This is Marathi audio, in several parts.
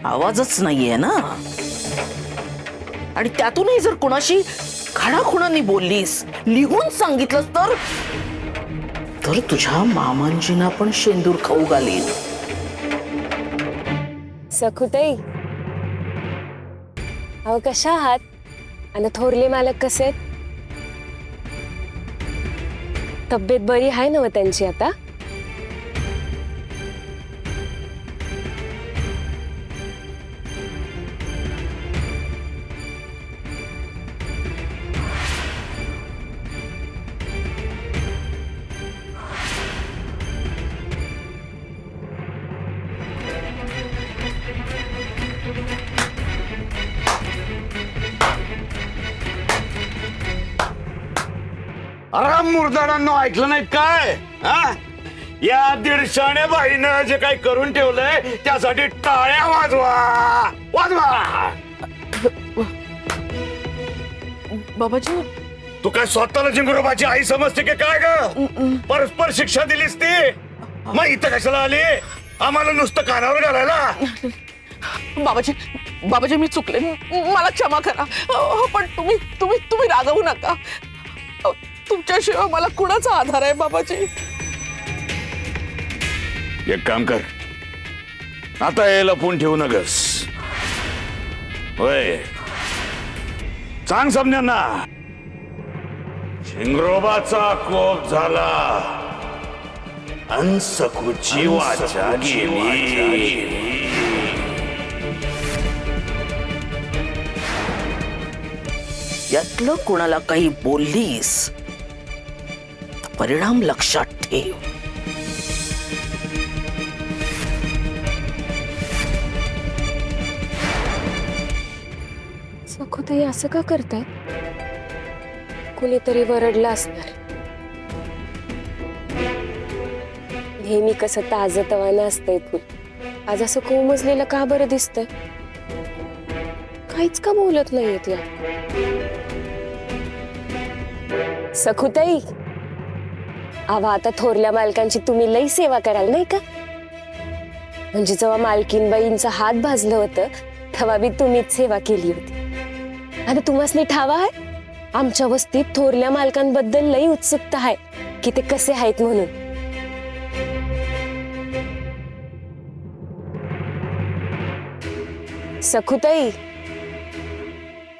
आवाजच नाहीये ना. आणि त्यातूनही जर कोणाशी खाणाखुणांनी बोललीस, लिहून सांगितलंस तर तुझ्या मामांजींना पण शेंदूर खाऊ घालीन. सखुताई, अहो कशा आहात? आणि थोरले मालक कसे आहेत? तब्येत बरी आहे ना त्यांची आता? अरे मुर्दाडांनो, ऐकलं नाही काय? हा, या दीडशाने बाईनं जे काही करून ठेवलंय त्यासाठी टाळ्या वाजवा वाजवा. बाबाजी, तू काय स्वतःला जिंगरोबाची आई समजते की काय ग? परस्पर शिक्षा दिलीस ती, मग इथं कशाला आली? आम्हाला नुसतं कानावर घालायला? बाबाजी, बाबाजी मी चुकले, मला क्षमा करा. पण तुम्ही तुम्ही तुम्ही रागवू नका. तुमच्याशिवाय मला कुणाचा आधार आहे बाबाजी? एक काम कर, आता हे लपून ठेवू नकस. होय, सांग समन्यांना झिंगरोबाचा कोप झाला अन सखूची वाचा गेली. यातलं कोणाला काही बोललीस, परिणाम लक्षात ठेव. सखुताई असं का करताय? कुणीतरी वरडलं असणार. नेहमी कसं ताजं तवानं असतंय फुल, आज असं कोमजलेलं का बरं दिसतंय? काहीच का बोलत नाहीयेत या? सखुताई, आवा आता थोरल्या मालकांची तुम्ही लई सेवा कराल नाही का? म्हणजे जेव्हा मालकीनबाईंचा हात भाजलं होतं तेव्हा बी तुम्हीच सेवा केली होती. आणि तुम्हासनी ठावा आहे, आमच्या वस्तीत थोरल्या मालकांबद्दल लई उत्सुकता आहे की ते कसे आहेत म्हणून. सखुताई,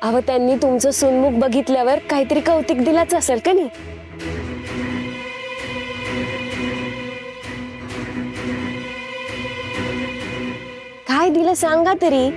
अहो त्यांनी तुमचं सुनमुख बघितल्यावर काहीतरी कौतिक दिलाच असेल का नाही? काय दिलं सांगा तरी.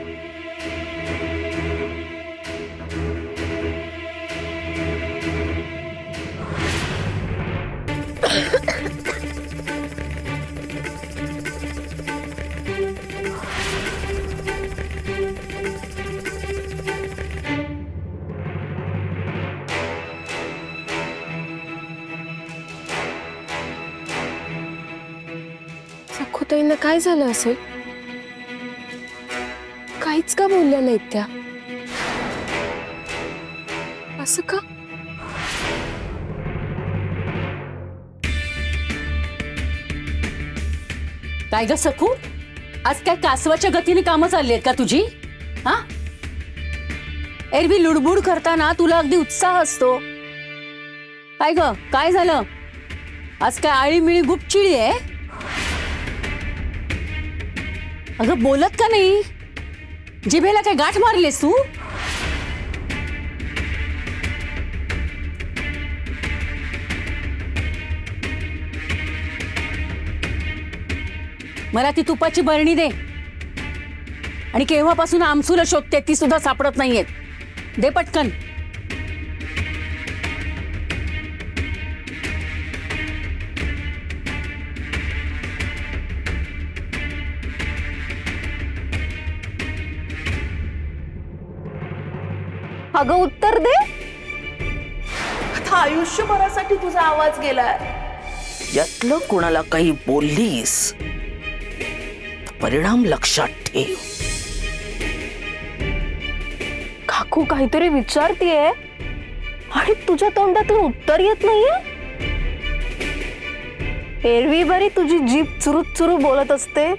सखुताईंना काय झालं असेल? काहीच का बोलल्या नाहीत त्या? असं का? काय ग सखू, आज काय कासवाच्या गतीने कामं चालली आहेत का तुझी? हा, एरवी लुडबुड करताना तुला अगदी उत्साह असतो. काय ग, काय झालं? आज काय आळीमिळी गुपचिळी आहे? अगं बोलत का नाही? जिभेला काय गाठ मारलीस तू? मला ती तुपाची बरणी दे. आणि केव्हापासून आमसूला शोधते ती सुद्धा सापडत नाहीयेत. दे पटकन. अगं उत्तर दे. आता आयुष्यभरासाठी तुझा आवाज गेलाय. यातलं कोणाला काही बोललीस, परिणाम लक्षात ठेव. काकू काहीतरी विचारतीये आणि तुझ्या तोंडातून उत्तर येत नाहीये. एरवी बरी तुझी जीभ चुरू चुरू बोलत असते,